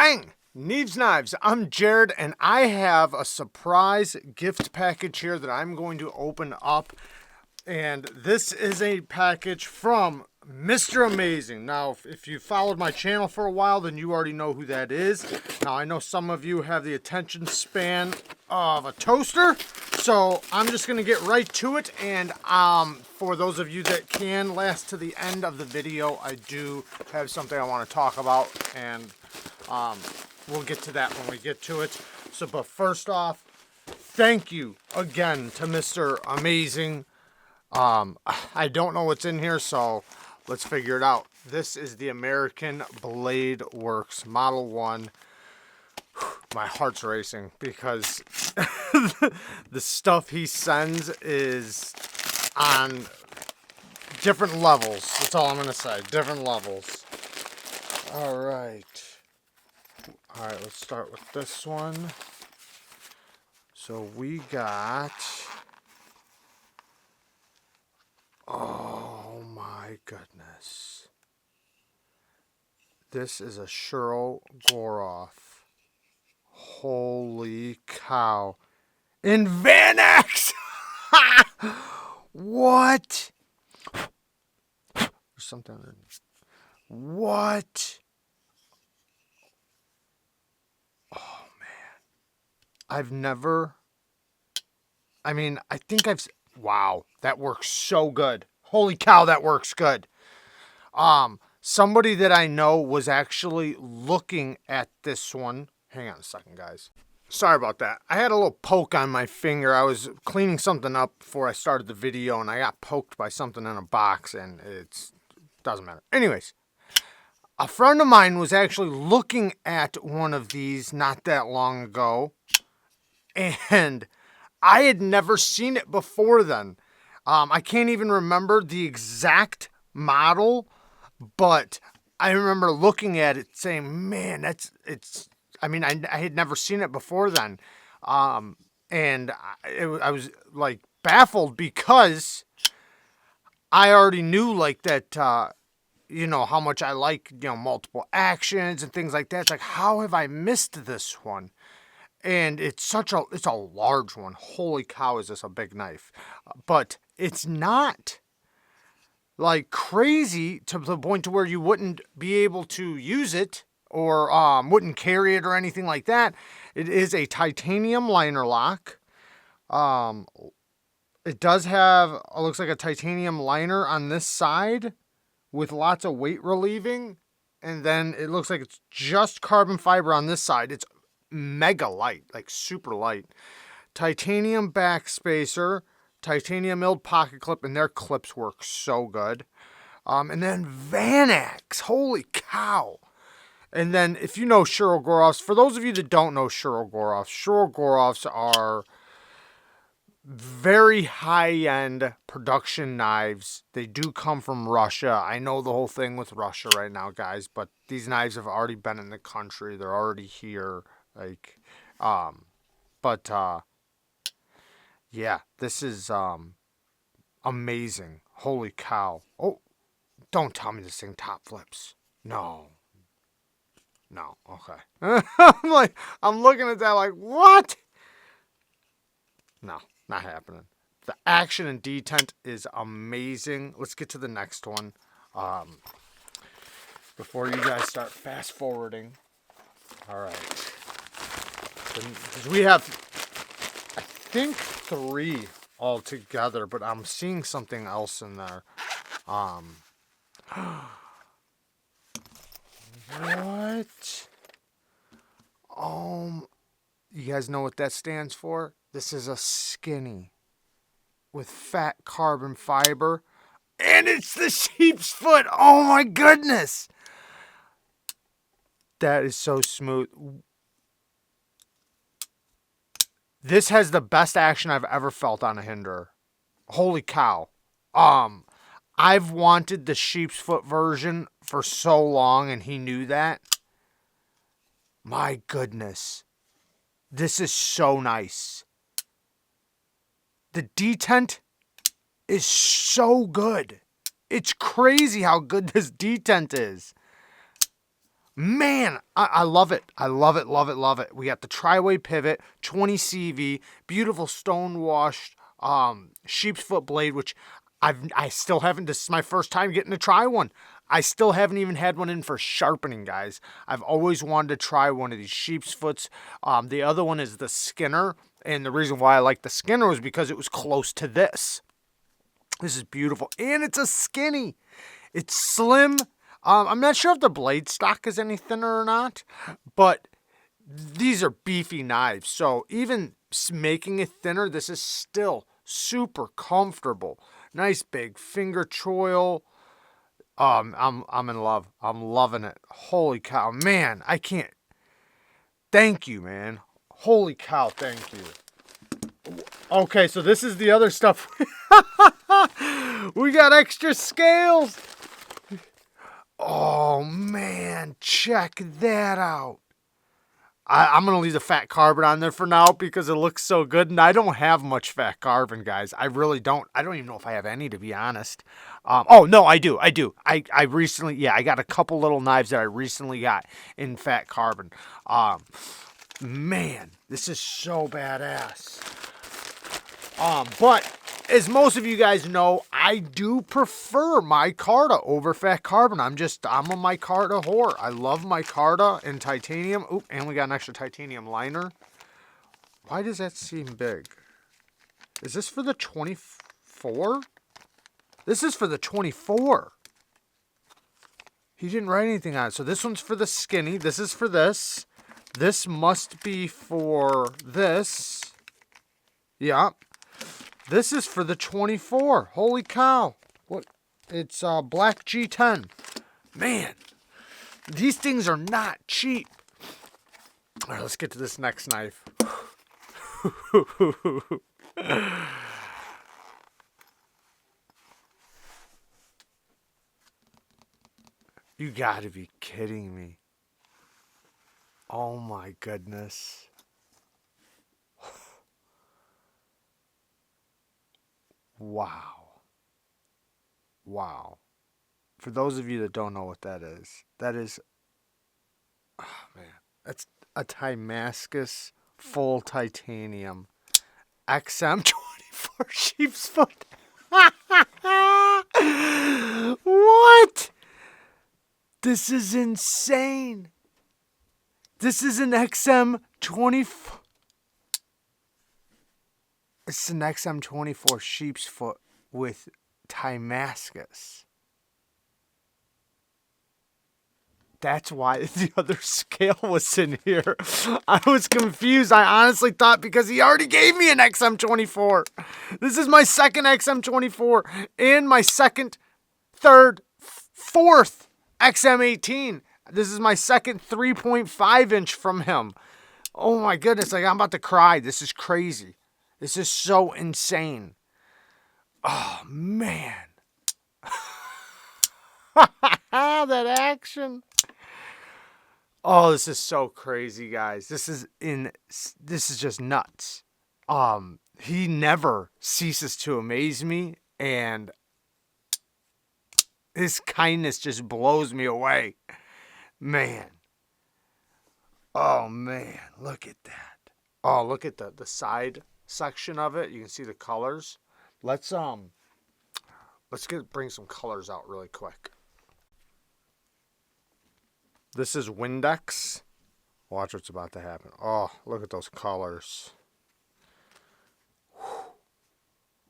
Bang! Neeves Knives, I'm Jared, and I have a surprise gift package here that I'm going to open up. And this is a package from Mr. Amazing. Now, if you followed my channel for a while, then you already know who that is. Now, I know some of you have the attention span of a toaster, so I'm just going to get right to it. And for those of you that can last to the end of the video, I do have something I want to talk about, and we'll get to that when we get to it. So, but first off, thank you again to Mr. Amazing. I don't know what's in here, so let's figure it out. This is the American Blade Works Model 1. My heart's racing because the stuff he sends is on different levels. That's all I'm going to say. Different levels. Alright, let's start with this one. So we got... Oh my goodness. This is a Shirogorov. Holy cow. In Vanax! What? There's something in there. What? Oh man. I've never... I think I've... Wow, that works so good. Holy cow, that works good. Somebody that I know was actually looking at this one. Hang on a second, guys. Sorry about that. I had a little poke on my finger. I was cleaning something up before I started the video, and I got poked by something in a box, and it doesn't matter. Anyways, a friend of mine was actually looking at one of these not that long ago, and I had never seen it before then. I can't even remember the exact model, but I remember looking at it saying, man, I had never seen it before then. And I was like baffled because I already knew like that, how much I like, multiple actions and things like that. It's like, how have I missed this one? And it's a large one. Holy cow, is this a big knife. But it's not like crazy to the point to where you wouldn't be able to use it or wouldn't carry it or anything like that. It is a titanium liner lock. It does have, it looks like a titanium liner on this side with lots of weight relieving. And then it looks like it's just carbon fiber on this side. It's mega light, like super light. Titanium back spacer, titanium milled pocket clip, and their clips work so good. And then Vanax, holy cow. And then if you know Shirogorovs, for those of you that don't know Shirogorovs are very high-end production knives. They do come from Russia. I know the whole thing with Russia right now, guys, but these knives have already been in the country. They're already here. Yeah, this is, amazing. Holy cow. Oh, don't tell me this thing top flips. No, okay. I'm looking at that like, what? No, not happening. The action and detent is amazing. Let's get to the next one. Before you guys start fast forwarding. All right. Because we have, I think, 3 altogether, but I'm seeing something else in there. What? You guys know what that stands for? This is a skinny with fat carbon fiber, and it's the sheep's foot. Oh my goodness. That is so smooth. This has the best action I've ever felt on a Hinderer. Holy cow. I've wanted the sheep's foot version for so long, and he knew that. My goodness. This is so nice. The detent is so good. It's crazy how good this detent is. Man, I love it. I love it, love it, love it. We got the tri-way pivot, 20 CV, beautiful stone washed sheep's foot blade, which I still haven't. This is my first time getting to try one. I still haven't even had one in for sharpening, guys. I've always wanted to try one of these sheep's foots. The other one is the Skinner, and the reason why I like the Skinner was because it was close to this. This is beautiful, and it's a skinny. It's slim. I'm not sure if the blade stock is any thinner or not, but these are beefy knives. So even making it thinner, this is still super comfortable. Nice big finger choil. I'm in love. I'm loving it. Holy cow, man! I can't. Thank you, man. Holy cow, thank you. Okay, so this is the other stuff. We got extra scales. Oh, man, check that out. I'm going to leave the fat carbon on there for now because it looks so good. And I don't have much fat carbon, guys. I really don't. I don't even know if I have any, to be honest. Oh, no, I do. I recently, I got a couple little knives that I recently got in fat carbon. Man, this is so badass. But as most of you guys know, I do prefer micarta over fat carbon. I'm a micarta whore. I love micarta and titanium. Oop, and we got an extra titanium liner. Why does that seem big? Is this for the 24? This is for the 24. He didn't write anything on it. So this one's for the skinny. This is for this. This must be for this. Yeah. This is for the 24. Holy cow. What? It's black G10. Man, these things are not cheap. All right, let's get to this next knife. You gotta be kidding me. Oh my goodness. Wow. Wow. For those of you that don't know what that is, oh man, that's a Timascus full titanium XM24 sheep's foot. What? This is insane. This is an XM24. It's an XM24 sheep's foot with Timascus. That's why the other scale was in here. I was confused. I honestly thought because he already gave me an XM24. This is my second XM24 and my second, third, fourth XM18. This is my second 3.5 inch from him. Oh my goodness, like I'm about to cry. This is crazy. This is so insane. Oh, man. That action. Oh, this is so crazy, guys. This is just nuts. He never ceases to amaze me, and his kindness just blows me away. Man. Oh, man. Look at that. Oh, look at the side section of it. You can see the colors. Let's bring some colors out really quick. This is Windex. Watch what's about to happen. Oh, look at those colors. Whew.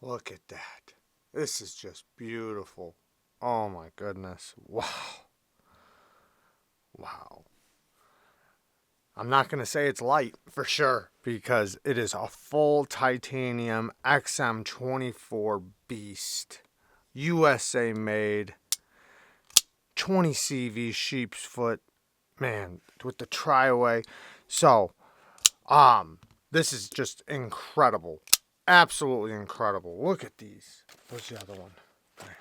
Look at that. This is just beautiful. Oh my goodness. Wow. Wow. I'm not going to say it's light for sure because it is a full titanium XM24 beast. USA made. 20 CV sheep's foot. Man, with the tri-way. So, this is just incredible. Absolutely incredible. Look at these. Where's the other one? There.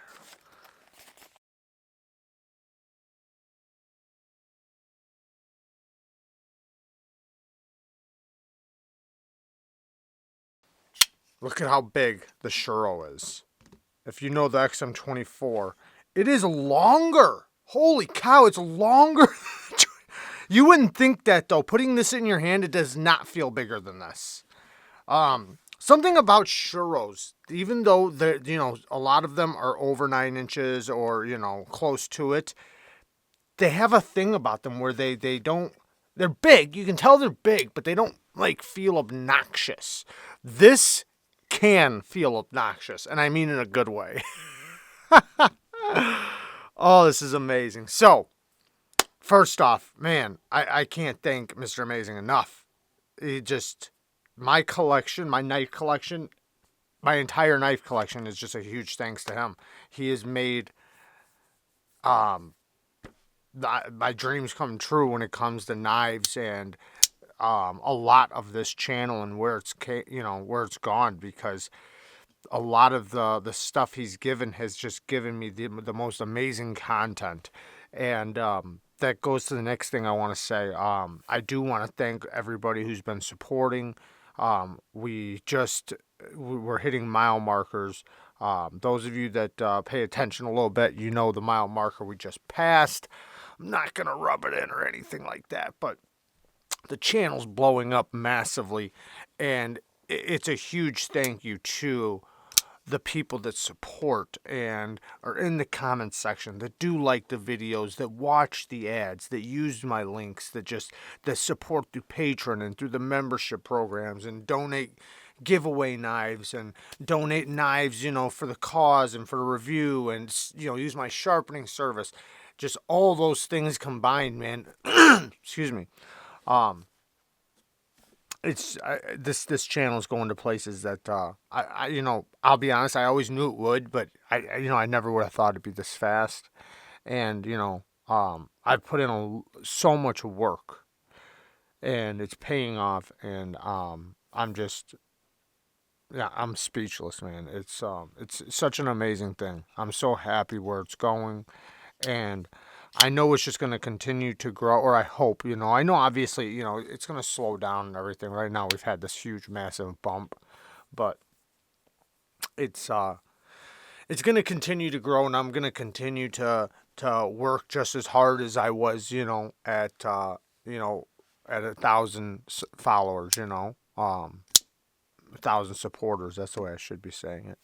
Look at how big the Shiro is. If you know the XM24, it is longer. Holy cow, it's longer. You wouldn't think that, though. Putting this in your hand, it does not feel bigger than this. Something about churros, even though they're, a lot of them are over 9 inches or, close to it, they have a thing about them where they don't, they're big. You can tell they're big, but they don't like feel obnoxious. This can feel obnoxious, and I mean in a good way. Oh, this is amazing. So, first off, man, I can't thank Mr. Amazing enough. He just, my collection, my knife collection, my entire knife collection is just a huge thanks to him. He has made my dreams come true when it comes to knives and a lot of this channel and where where it's gone, because a lot of the stuff he's given has just given me the most amazing content. And that goes to the next thing I want to say. I do want to thank everybody who's been supporting. We're hitting mile markers. Those of you that pay attention a little bit, the mile marker we just passed. I'm not going to rub it in or anything like that, but the channel's blowing up massively, and it's a huge thank you to the people that support and are in the comments section, that do like the videos, that watch the ads, that use my links, that support through Patreon and through the membership programs, and donate giveaway knives and donate knives, for the cause and for the review, and use my sharpening service. Just all those things combined, man. Excuse me. This channel is going to places that I'll be honest, I always knew it would, but I never would have thought it'd be this fast. And I've put in so much work, and it's paying off, and I'm just, yeah, I'm speechless, man. It's such an amazing thing. I'm so happy where it's going, and I know it's just going to continue to grow, or I hope. I know obviously, it's going to slow down and everything. Right now, we've had this huge, massive bump, but it's going to continue to grow, and I'm going to continue to work just as hard as I was, at 1,000 followers, 1,000 supporters. That's the way I should be saying it.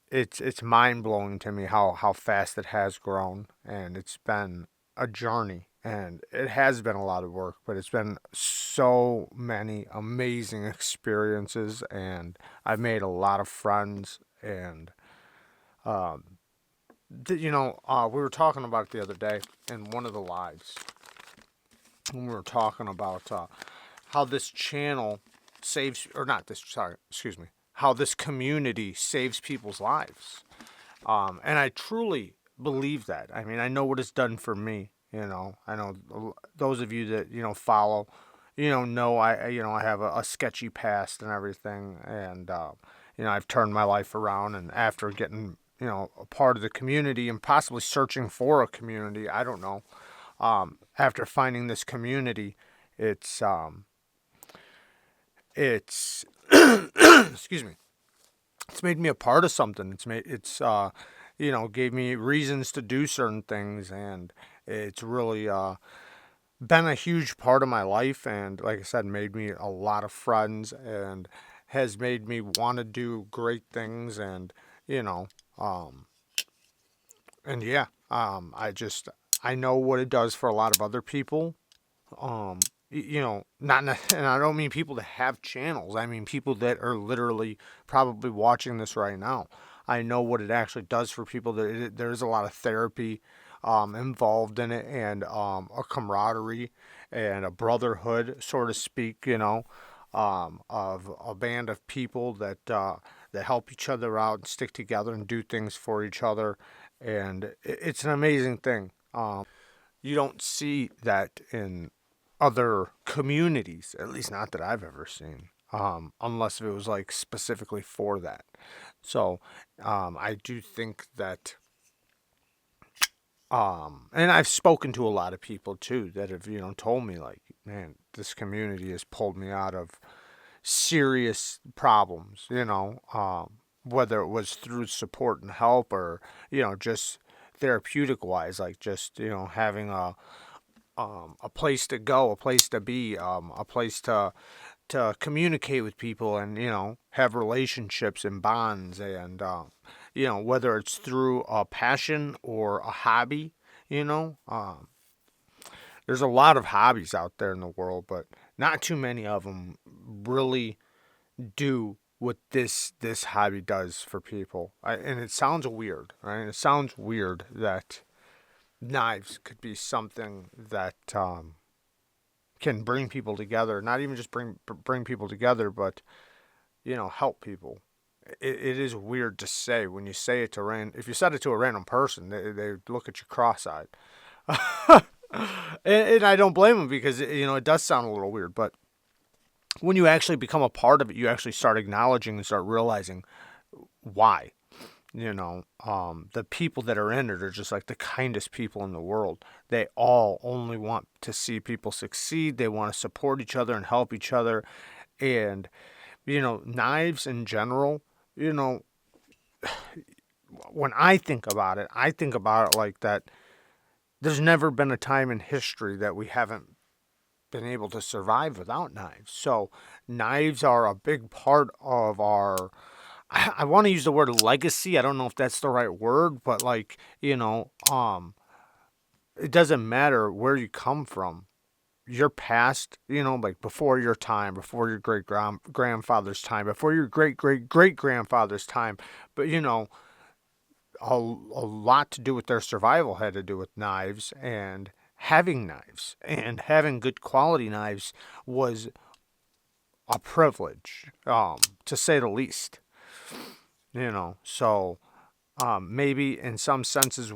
It's mind blowing to me how fast it has grown, and it's been a journey, and it has been a lot of work, but it's been so many amazing experiences, and I've made a lot of friends, and we were talking about it the other day in one of the lives, when we were talking about how this channel saves, or not this, sorry, excuse me, how this community saves people's lives. And I truly believe that. I mean, I know what it's done for me. I know those of you that, follow, know I have a sketchy past and everything. And, I've turned my life around. And after getting, a part of the community and possibly searching for a community, I don't know. After finding this community, it's excuse me, it's made me a part of something. Gave me reasons to do certain things, and it's really been a huge part of my life, and like I said, made me a lot of friends, and has made me want to do great things, and and yeah, I know what it does for a lot of other people. And I don't mean people that have channels. I mean people that are literally probably watching this right now. I know what it actually does for people. There's a lot of therapy involved in it, and a camaraderie and a brotherhood, so to speak. Of a band of people that help each other out and stick together and do things for each other, and it's an amazing thing. You don't see that in other communities, at least not that I've ever seen, unless it was like specifically for that. So I do think that, and I've spoken to a lot of people too that have told me, like, man, this community has pulled me out of serious problems, whether it was through support and help, or just therapeutic wise, like just, having a place to go, a place to be, a place to communicate with people, and have relationships and bonds, and whether it's through a passion or a hobby. you know there's a lot of hobbies out there in the world, but not too many of them really do what this hobby does for people. And it sounds weird, right? It sounds weird that knives could be something that can bring people together. Not even just bring people together, but help people. It is weird to say when you say it to if you said it to a random person, they look at you cross-eyed. and I don't blame them, because it does sound a little weird, but when you actually become a part of it, you actually start acknowledging and start realizing why. The people that are in it are just like the kindest people in the world. They all only want to see people succeed. They want to support each other and help each other. And, knives in general, when I think about it like that. There's never been a time in history that we haven't been able to survive without knives. So knives are a big part of our, I want to use the word legacy. I don't know if that's the right word, but it doesn't matter where you come from. Your past, before your time, before your great grandfather's time, before your great grandfather's time, but a lot to do with their survival had to do with knives, and having good quality knives was a privilege, to say the least. So maybe in some senses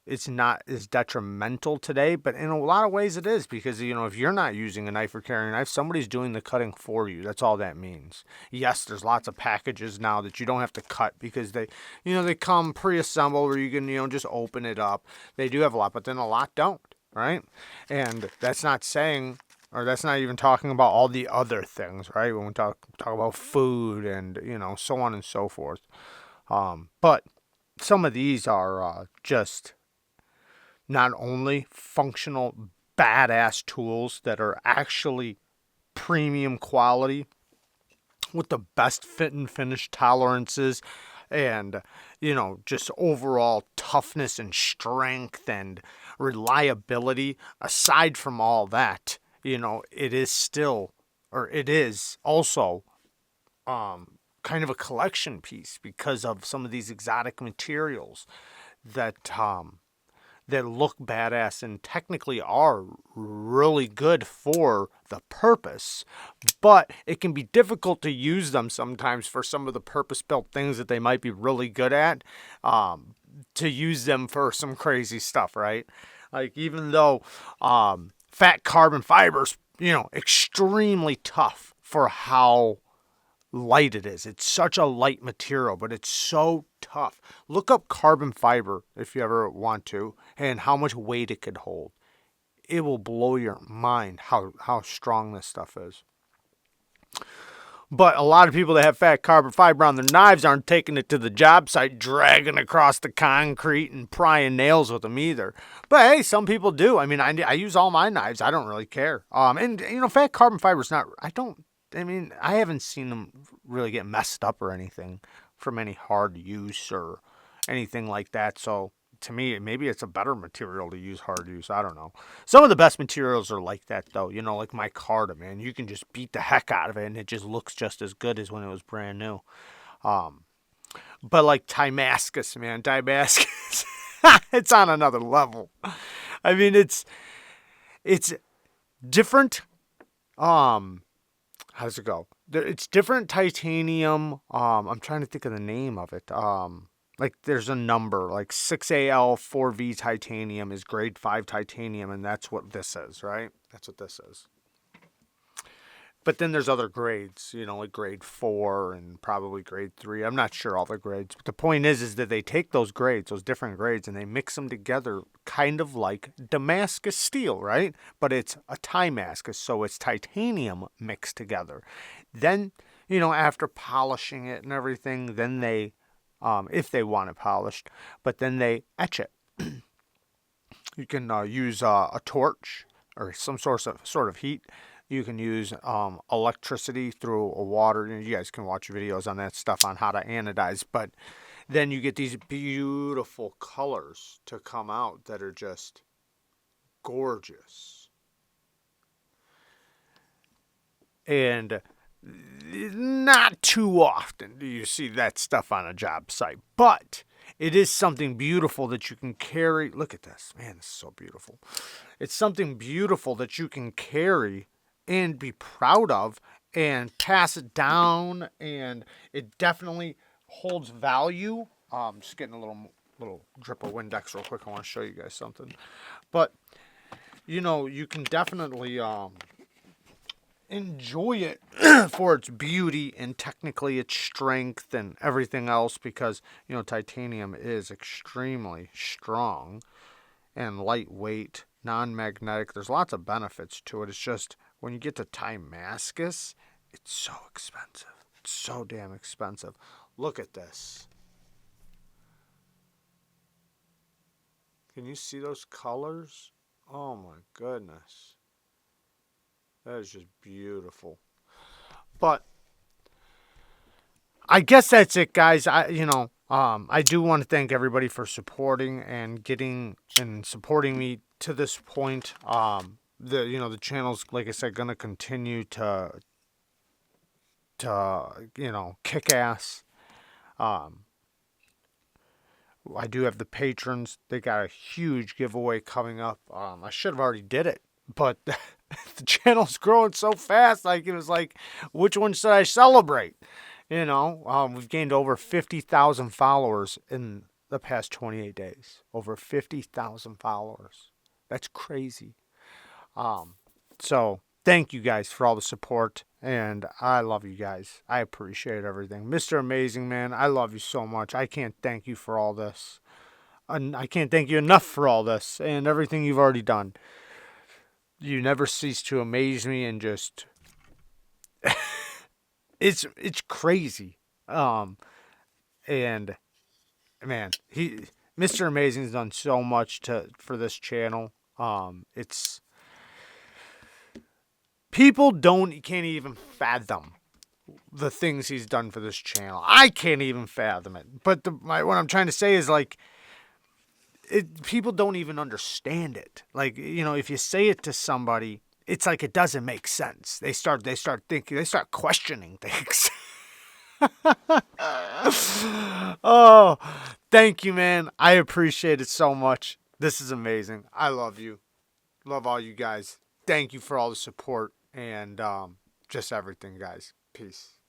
it's not as detrimental today, but in a lot of ways it is, because if you're not using a knife or carrying a knife, somebody's doing the cutting for you. That's all that means. Yes, there's lots of packages now that you don't have to cut, because they come pre-assembled where you can just open it up. They do have a lot, but then a lot don't, right? And that's not saying, or that's not even talking about all the other things, right? When we talk about food and so on and so forth. But some of these are just not only functional, badass tools that are actually premium quality with the best fit and finish tolerances, and just overall toughness and strength and reliability. Aside from all that, it is also kind of a collection piece, because of some of these exotic materials that that look badass and technically are really good for the purpose, but it can be difficult to use them sometimes for some of the purpose-built things that they might be really good at, to use them for some crazy stuff, right? Like, even though fat carbon fibers, extremely tough for how light it is. It's such a light material, but it's so tough. Look up carbon fiber if you ever want to, and how much weight it could hold. It will blow your mind how strong this stuff is. But a lot of people that have fat carbon fiber on their knives aren't taking it to the job site, dragging across the concrete and prying nails with them either. But hey, some people do. I mean, I use all my knives. I don't really care. And fat carbon fiber is not. I haven't seen them really get messed up or anything from any hard use or anything like that. So to me, maybe it's a better material to use hard use. I don't know. Some of the best materials are like that, though. Like my micarta, man. You can just beat the heck out of it, and it just looks just as good as when it was brand new. But like Timascus, man. Timascus, it's on another level. I mean, it's different. How does it go? It's different titanium. I'm trying to think of the name of it. There's a number, like 6Al4V titanium is grade 5 titanium, and that's what this is, right? That's what this is. But then there's other grades, like grade 4 and probably grade 3. I'm not sure all the grades. But the point is that they take those grades, those different grades, and they mix them together kind of like Damascus steel, right? But it's a Timascus, so it's titanium mixed together. Then, after polishing it and everything, then they if they want it polished. But then they etch it. You can use a torch or some sort of heat. You can use electricity through a water. You guys can watch videos on that stuff on how to anodize. But then you get these beautiful colors to come out that are just gorgeous. And not too often do you see that stuff on a job site. But it is something beautiful that you can carry. Look at this. Man, this is so beautiful. It's something beautiful that you can carry and be proud of and pass it down. And it definitely holds value. Just getting a little drip of Windex real quick. I want to show you guys something. But, you know, you can definitely enjoy it for its beauty and technically its strength and everything else, because, you know, titanium is extremely strong and lightweight, non-magnetic. There's lots of benefits to it. It's just when you get to Timascus, it's so expensive. It's so damn expensive. Look at this. Can you see those colors? Oh my goodness. That is just beautiful. But I guess that's it, guys. I do want to thank everybody for supporting and supporting me to this point. The channel's, like I said, gonna continue to kick ass. I do have the patrons. They got a huge giveaway coming up. I should have already did it, but the channel's growing so fast. Like, it was like, which one should I celebrate? You know, we've gained over 50,000 followers in the past 28 days. Over 50,000 followers. That's crazy. So thank you guys for all the support, and I love you guys. I appreciate everything. Mr. Amazing, man, I love you so much. I can't thank you for all this. I can't thank you enough for all this and everything you've already done. You never cease to amaze me, and just it's crazy. And man, Mr. Amazing's done so much for this channel. It's people can't even fathom the things he's done for this channel. I can't even fathom it. But what I'm trying to say is, like, people don't even understand it. Like, you know, if you say it to somebody, it's like it doesn't make sense. They start thinking, they start questioning things. Oh, thank you, man. I appreciate it so much. This is amazing. I love you. Love all you guys. Thank you for all the support and just everything, guys. Peace.